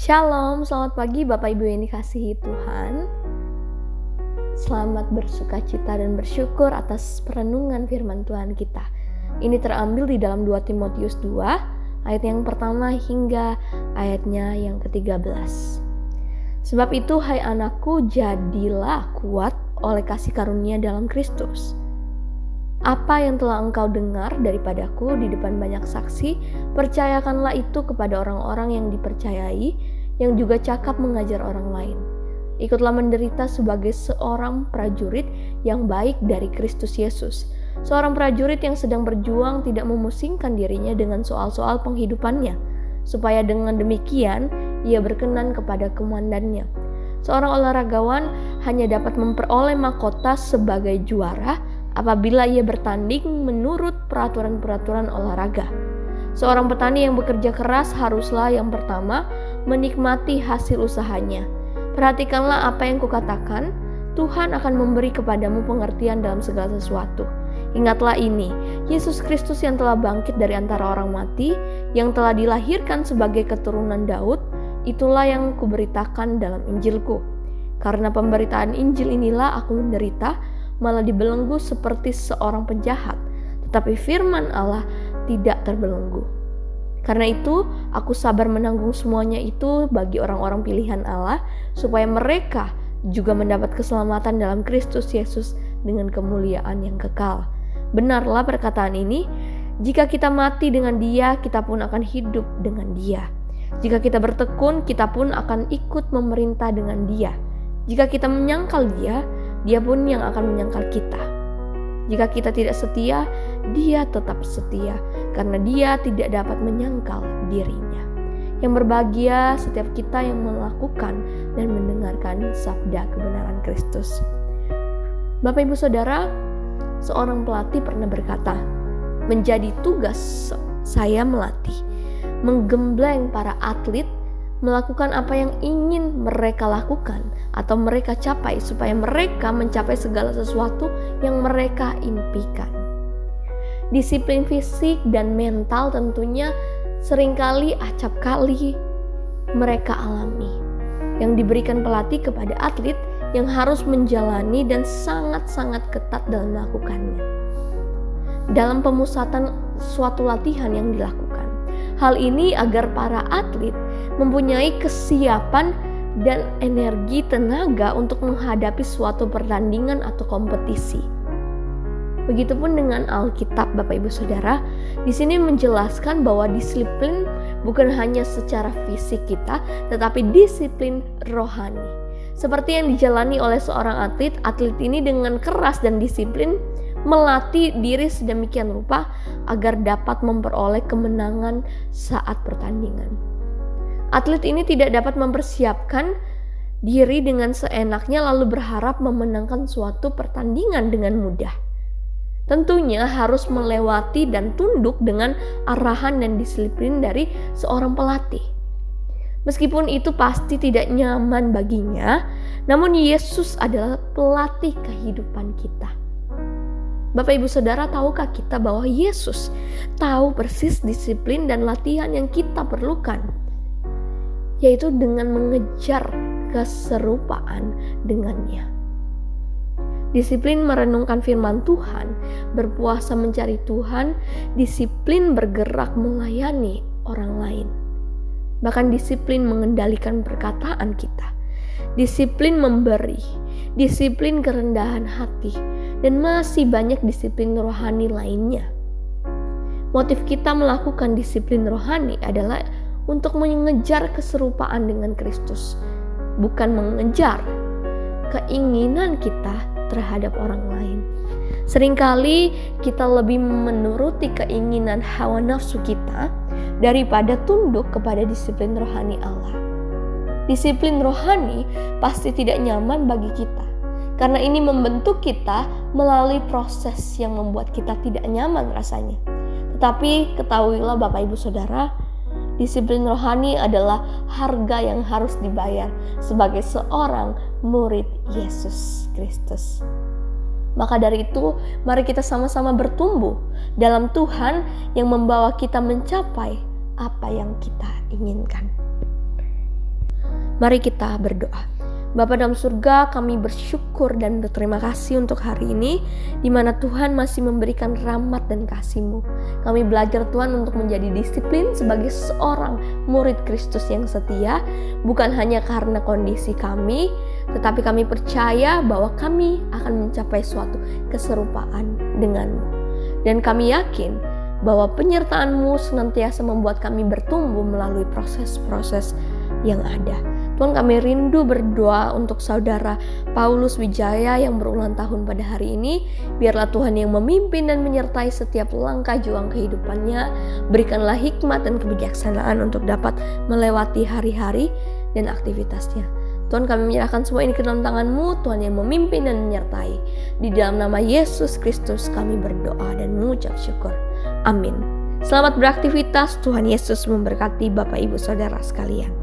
Shalom, selamat pagi Bapak Ibu yang dikasihi Tuhan. Selamat bersuka cita dan bersyukur atas perenungan firman Tuhan kita. Ini terambil di dalam 2 Timotius 2, ayat yang pertama hingga ayatnya yang ke-13. Sebab itu, hai anakku, jadilah kuat oleh kasih karunia dalam Kristus. Apa yang telah engkau dengar daripadaku di depan banyak saksi, percayakanlah itu kepada orang-orang yang dipercayai, yang juga cakap mengajar orang lain. Ikutlah menderita sebagai seorang prajurit yang baik dari Kristus Yesus. Seorang prajurit yang sedang berjuang tidak memusingkan dirinya dengan soal-soal penghidupannya, supaya dengan demikian ia berkenan kepada komandannya. Seorang olahragawan hanya dapat memperoleh mahkota sebagai juara apabila ia bertanding menurut peraturan-peraturan olahraga. Seorang petani yang bekerja keras haruslah yang pertama menikmati hasil usahanya. Perhatikanlah apa yang kukatakan, Tuhan akan memberi kepadamu pengertian dalam segala sesuatu. Ingatlah ini, Yesus Kristus yang telah bangkit dari antara orang mati, yang telah dilahirkan sebagai keturunan Daud, itulah yang kuberitakan dalam Injilku. Karena pemberitaan Injil inilah aku menderita, malah dibelenggu seperti seorang penjahat, tetapi firman Allah tidak terbelenggu. Karena itu, aku sabar menanggung semuanya itu bagi orang-orang pilihan Allah, supaya mereka juga mendapat keselamatan dalam Kristus Yesus dengan kemuliaan yang kekal. Benarlah perkataan ini, jika kita mati dengan Dia, kita pun akan hidup dengan Dia. Jika kita bertekun, kita pun akan ikut memerintah dengan Dia. Jika kita menyangkal Dia, Dia pun yang akan menyangkal kita. Jika kita tidak setia, Dia tetap setia, karena Dia tidak dapat menyangkal dirinya. Yang berbahagia setiap kita yang melakukan dan mendengarkan sabda kebenaran Kristus. Bapak Ibu Saudara, seorang pelatih pernah berkata, menjadi tugas saya melatih, menggembleng para atlet melakukan apa yang ingin mereka lakukan atau mereka capai supaya mereka mencapai segala sesuatu yang mereka impikan. Disiplin fisik dan mental tentunya seringkali acap kali mereka alami, yang diberikan pelatih kepada atlet yang harus menjalani dan sangat-sangat ketat dalam melakukannya. Dalam pemusatan suatu latihan yang dilakukan, hal ini agar para atlet mempunyai kesiapan dan energi tenaga untuk menghadapi suatu pertandingan atau kompetisi. Begitupun dengan Alkitab, Bapak Ibu Saudara, di sini menjelaskan bahwa disiplin bukan hanya secara fisik kita, tetapi disiplin rohani. Seperti yang dijalani oleh seorang atlet ini dengan keras dan disiplin melatih diri sedemikian rupa agar dapat memperoleh kemenangan saat pertandingan. Atlet ini tidak dapat mempersiapkan diri dengan seenaknya lalu berharap memenangkan suatu pertandingan dengan mudah. Tentunya harus melewati dan tunduk dengan arahan dan disiplin dari seorang pelatih. Meskipun itu pasti tidak nyaman baginya, namun Yesus adalah pelatih kehidupan kita. Bapak Ibu Saudara, tahukah kita bahwa Yesus tahu persis disiplin dan latihan yang kita perlukan, yaitu dengan mengejar keserupaan dengannya. Disiplin merenungkan firman Tuhan, berpuasa mencari Tuhan, disiplin bergerak melayani orang lain. Bahkan disiplin mengendalikan perkataan kita, disiplin memberi, disiplin kerendahan hati, dan masih banyak disiplin rohani lainnya. Motif kita melakukan disiplin rohani adalah untuk mengejar keserupaan dengan Kristus, bukan mengejar keinginan kita terhadap orang lain. Seringkali kita lebih menuruti keinginan hawa nafsu kita daripada tunduk kepada disiplin rohani Allah. Disiplin rohani pasti tidak nyaman bagi kita, karena ini membentuk kita melalui proses yang membuat kita tidak nyaman rasanya. Tetapi ketahuilah Bapak Ibu Saudara, disiplin rohani adalah harga yang harus dibayar sebagai seorang murid Yesus Kristus. Maka dari itu, mari kita sama-sama bertumbuh dalam Tuhan yang membawa kita mencapai apa yang kita inginkan. Mari kita berdoa. Bapa dalam surga, kami bersyukur dan berterima kasih untuk hari ini, di mana Tuhan masih memberikan rahmat dan kasih-Mu. Kami belajar Tuhan untuk menjadi disiplin sebagai seorang murid Kristus yang setia, bukan hanya karena kondisi kami, tetapi kami percaya bahwa kami akan mencapai suatu keserupaan dengan-Mu. Dan kami yakin bahwa penyertaan-Mu senantiasa membuat kami bertumbuh melalui proses-proses yang ada. Tuhan, kami rindu berdoa untuk saudara Paulus Wijaya yang berulang tahun pada hari ini. Biarlah Tuhan yang memimpin dan menyertai setiap langkah juang kehidupannya. Berikanlah hikmat dan kebijaksanaan untuk dapat melewati hari-hari dan aktivitasnya. Tuhan, kami menyerahkan semua ini ke dalam tangan-Mu, Tuhan yang memimpin dan menyertai. Di dalam nama Yesus Kristus kami berdoa dan mengucap syukur. Amin. Selamat beraktivitas, Tuhan Yesus memberkati Bapak Ibu Saudara sekalian.